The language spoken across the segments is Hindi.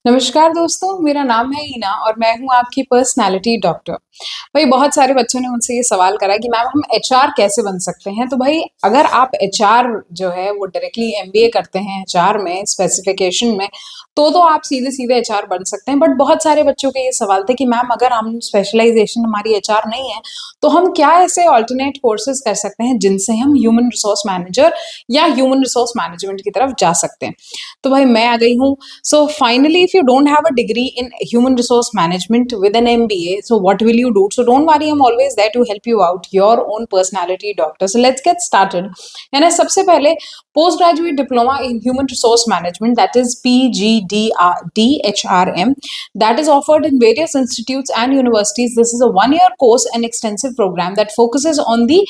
नमस्कार दोस्तों, मेरा नाम है ईना और मैं हूँ आपकी पर्सनैलिटी डॉक्टर। भाई बहुत सारे बच्चों ने मुझसे ये सवाल करा कि मैम हम एचआर कैसे बन सकते हैं? तो भाई अगर आप एचआर जो है वो डायरेक्टली एमबीए करते हैं एचआर में स्पेसिफिकेशन में तो आप सीधे-सीधे एचआर बन सकते हैं। बट बहुत सारे बच्चों के ये सवाल थे कि मैम अगर हम स्पेशलाइजेशन हमारी एचआर नहीं है, तो हम क्या ऐसे अल्टरनेट कोर्सेज़ कर सकते हैं जिनसे हम ह्यूमन रिसोर्स मैनेजर या ह्यूमन रिसोर्स मैनेजमेंट की तरफ जा सकते हैं? तो भाई मैं आ गई हूँ। So finally, if you don't have a degree in human resource management with an MBA, so what will you do? So don't worry, I'm always there to help you out, your own personality doctor. So let's get started. And सबसे पहले postgraduate diploma in human resource management, that is PGDHRM, that is offered in various institutes and universities. This is a one-year course and extensive program that focuses on the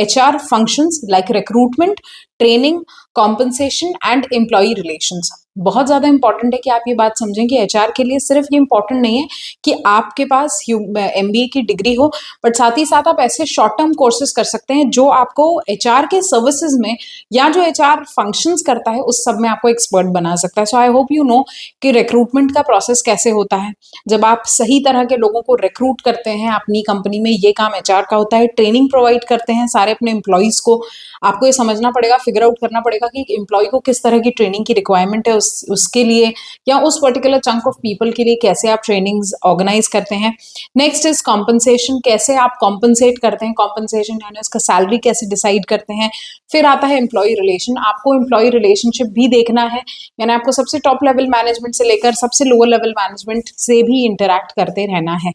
HR functions like recruitment, training, compensation and employ relations. बहुत ज्यादा इंपॉर्टेंट है कि आप ये बात समझें कि एचआर के लिए सिर्फ ये इंपॉर्टेंट नहीं है कि आपके पास एमबीए की डिग्री हो, बट साथ ही साथ आप ऐसे शॉर्ट टर्म कोर्सेज कर सकते हैं जो आपको एचआर के सर्विसेज में या जो एचआर फंक्शंस करता है उस सब में आपको एक्सपर्ट बना सकता है। सो आई होप यू नो कि रिक्रूटमेंट का प्रोसेस कैसे होता है। जब आप सही तरह के लोगों को रिक्रूट करते हैं अपनी कंपनी में, ये काम एचआर का होता है। ट्रेनिंग प्रोवाइड करते हैं सारे अपने एम्प्लॉयज को। आपको ये समझना पड़ेगा, फिगर आउट करना पड़ेगा कि एम्प्लॉय को किस तरह की ट्रेनिंग की रिक्वायरमेंट है उसके लिए, या उस पर्टिकुलर चंक ऑफ पीपल के लिए कैसे आप ट्रेनिंग्स ऑर्गेनाइज करते हैं। नेक्स्ट इज कॉम्पनसेशन, कैसे आप कॉम्पनसेट करते हैं, कॉम्पनसेशन यानी उसका सैलरी कैसे डिसाइड करते हैं। फिर आता है एम्प्लॉय रिलेशन, आपको एम्प्लॉय रिलेशनशिप भी देखना है, यानी आपको सबसे टॉप लेवल मैनेजमेंट से लेकर सबसे लोअर लेवल मैनेजमेंट से भी इंटरैक्ट करते रहना है।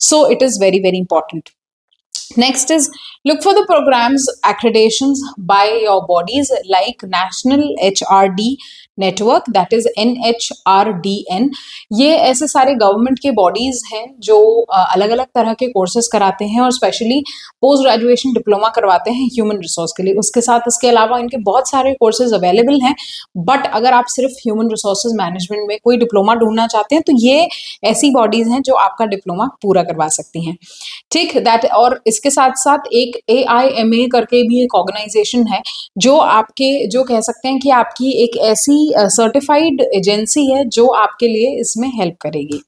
So it is very very important. Next is look for the programs accreditations by your bodies like National HRD Network, that is NHRDN। ये ऐसे सारे गवर्नमेंट के बॉडीज हैं जो अलग अलग तरह के कोर्सेज कराते हैं और स्पेशली पोस्ट ग्रेजुएशन डिप्लोमा करवाते हैं ह्यूमन रिसोर्स के लिए। उसके साथ इसके अलावा इनके बहुत सारे कोर्सेज अवेलेबल हैं, बट अगर आप सिर्फ ह्यूमन रिसोर्सेज मैनेजमेंट में कोई डिप्लोमा ढूंढना चाहते हैं तो ये ऐसी बॉडीज हैं जो आपका डिप्लोमा पूरा करवा सकती हैं। ठीक दैट। और इसके साथ साथ एक AIMA करके भी एक ऑर्गेनाइजेशन है जो आपके जो कह सकते हैं कि आपकी एक ऐसी सर्टिफाइड एजेंसी है जो आपके लिए इसमें हेल्प करेगी।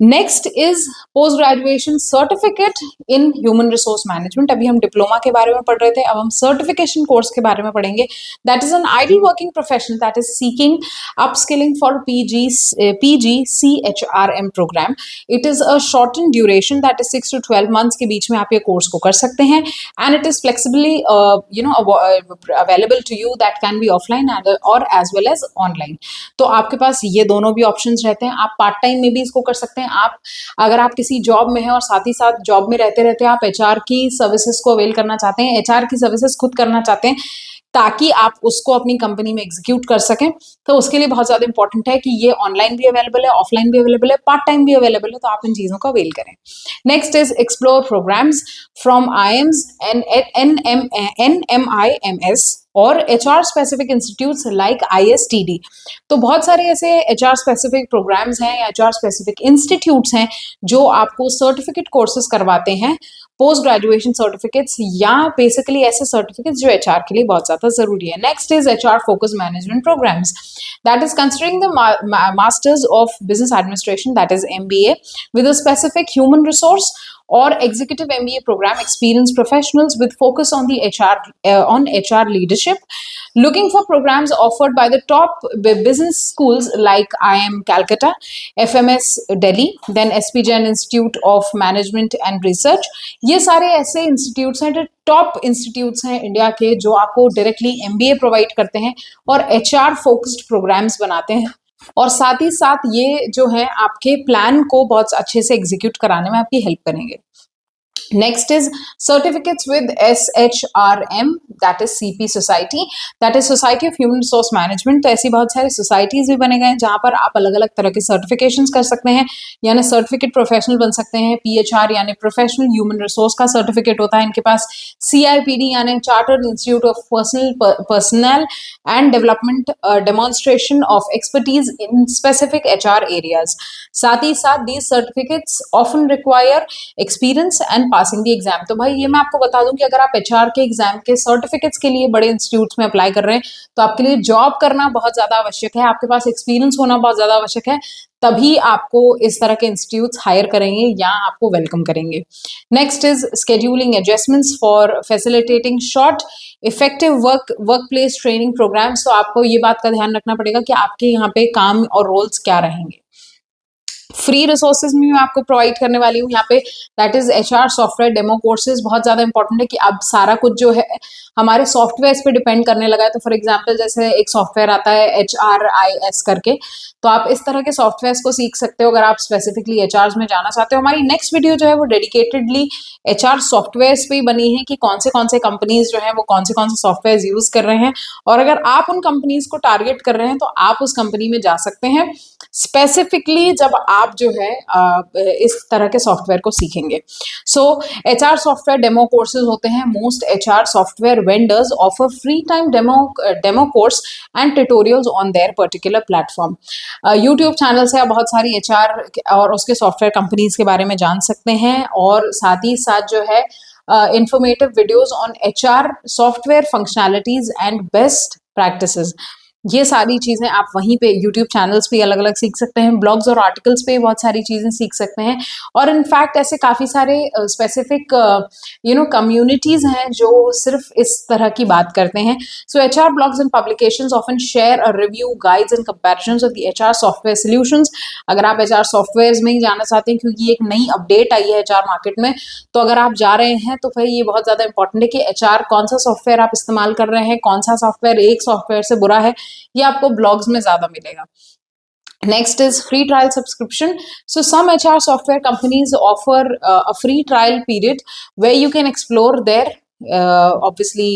Next is post graduation certificate in human resource management. अभी हम डिप्लोमा के बारे में पढ़ रहे थे, अब हम सर्टिफिकेशन कोर्स के बारे में पढ़ेंगे। That is an ideal working professional that is seeking upskilling for PGCHRM programme. It is a short in duration that is 6 to 12 months के बीच में आप ये कोर्स को कर सकते हैं, and it is flexibly available to you, that can be offline और एज वेल एज ऑनलाइन। तो आपके पास ये दोनों भी ऑप्शंस रहते हैं। आप पार्ट टाइम में भी इसको कर सकते हैं। आप अगर आप किसी जॉब में हैं और साथ ही साथ जॉब में रहते रहते आप एचआर की सर्विसेज को अवेल करना चाहते हैं, एचआर की सर्विसेज खुद करना चाहते हैं ताकि आप उसको अपनी कंपनी में एग्जीक्यूट कर सकें, तो उसके लिए बहुत ज्यादा इंपॉर्टेंट है कि ये ऑनलाइन भी अवेलेबल है, ऑफलाइन भी अवेलेबल है, पार्ट टाइम भी अवेलेबल है, तो आप इन चीजों का अवेल करें। Next is explore programmes from IIMs and NMIMS और HR specific institutes like ISTD। तो बहुत सारे ऐसे HR स्पेसिफिक प्रोग्राम्स हैं या HR स्पेसिफिक इंस्टीट्यूट्स हैं जो आपको सर्टिफिकेट कोर्सेज करवाते हैं, पोस्ट ग्रेजुएशन सर्टिफिकेट्स या बेसिकली ऐसे सर्टिफिकेट्स जो HR के लिए बहुत ज्यादा जरूरी है। Next is HR focus management programmes, that is considering the masters of business administration, that is MBA with a specific human resource or executive MBA program experienced professionals with focus on the HR leadership, looking for programs offered by the top business schools like IIM Calcutta, FMS Delhi, then SP Jain Institute of Management and Research। ये सारे ऐसे इंस्टीट्यूट्स हैं जो टॉप इंस्टीट्यूट्स हैं इंडिया के जो आपको डायरेक्टली MBA प्रोवाइड करते हैं और HR फोकस्ड प्रोग्राम्स बनाते हैं, और साथ ही साथ ये जो है आपके प्लान को बहुत अच्छे से एग्जीक्यूट कराने में आपकी हेल्प करेंगे। Next is certificates with SHRM, that is CP Society, that is Society of Human Resource Management। तो ऐसी बहुत सारी सोसाइटीज भी बने गए हैं जहाँ पर आप अलग अलग तरह के सर्टिफिकेशंस कर सकते हैं, यानी सर्टिफिकेट प्रोफेशनल बन सकते हैं। PHR यानी प्रोफेशनल ह्यूमन रिसोर्स का सर्टिफिकेट होता है इनके पास। CIPD यानी chartered institute of personal and development, demonstration of expertise in specific HR areas. साथ ही साथ these certificates often require experience and passing the exam. तो भाई ये मैं आपको बता दूं कि अगर आप एचआर के एग्जाम के सर्टिफिकेट्स के लिए बड़े इंस्टीट्यूट्स में अप्लाई कर रहे हैं तो आपके लिए जॉब करना बहुत ज्यादा आवश्यक है, आपके पास एक्सपीरियंस होना बहुत ज्यादा आवश्यक है, तभी आपको इस तरह के इंस्टीट्यूट्स हायर करेंगे या आपको वेलकम करेंगे। Next is scheduling adjustments for facilitating short effective work place training programmes. तो आपको ये बात का ध्यान रखना पड़ेगा कि आपके यहाँ पे काम और रोल्स क्या रहेंगे। फ्री रिसोर्सेज भी मैं आपको प्रोवाइड करने वाली हूँ यहाँ पे, that is HR software demo courses. बहुत ज्यादा इंपॉर्टेंट है कि अब सारा कुछ जो है हमारे सॉफ्टवेयर पे डिपेंड करने लगा है। तो फॉर एग्जांपल जैसे एक सॉफ्टवेयर आता है HRIS करके, तो आप इस तरह के सॉफ्टवेयर को सीख सकते हो अगर आप स्पेसिफिकली एचआर में जाना चाहते हो। हमारी नेक्स्ट वीडियो जो है वो डेडिकेटेडली एचआर सॉफ्टवेयर पे ही बनी है कि कौन से कंपनीज जो है वो कौन से सॉफ्टवेयर यूज कर रहे हैं, और अगर आप उन कंपनीज को टारगेट कर रहे हैं तो आप उस कंपनी में जा सकते हैं स्पेसिफिकली जब आप जो है इस तरह के सॉफ्टवेयर को सीखेंगे। सो एचआर सॉफ्टवेयर डेमो कोर्सेज होते हैं। Most HR software vendors offer free time demo course and tutorials on their particular platform. YouTube channel से आप बहुत सारी एचआर और उसके सॉफ्टवेयर कंपनीज के बारे में जान सकते हैं, और साथ ही साथ जो है informative videos on HR software functionalities and best practices, ये सारी चीजें आप वहीं पे यूट्यूब चैनल्स पे अलग अलग सीख सकते हैं। ब्लॉग्स और आर्टिकल्स पे बहुत सारी चीजें सीख सकते हैं, और इनफैक्ट ऐसे काफी सारे स्पेसिफिक कम्युनिटीज हैं जो सिर्फ इस तरह की बात करते हैं। So HR blogs and publications often share a review guides and comparisons of the HR software solutions. अगर आप एचआर सॉफ्टवेयर में ही जाना चाहते हैं क्योंकि एक नई अपडेट आई है एचआर मार्केट में, तो अगर आप जा रहे हैं तो भाई ये बहुत ज्यादा इंपॉर्टेंट है कि एचआर कौन सा सॉफ्टवेयर आप इस्तेमाल कर रहे हैं, कौन सा सॉफ्टवेयर एक सॉफ्टवेयर से बुरा है, ये आपको ब्लॉग्स में ज्यादा मिलेगा। Next is free trial subscription. So some HR software companies offer a free trial period where you can explore their obviously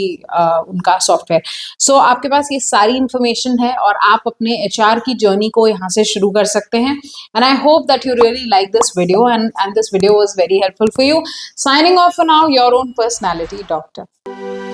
उनका सॉफ्टवेयर। सो आपके पास ये सारी इंफॉर्मेशन है और आप अपने HR की जर्नी को यहाँ से शुरू कर सकते हैं। And I hope that you really like this video and this video was very helpful for you. Signing off for now, your own personality doctor.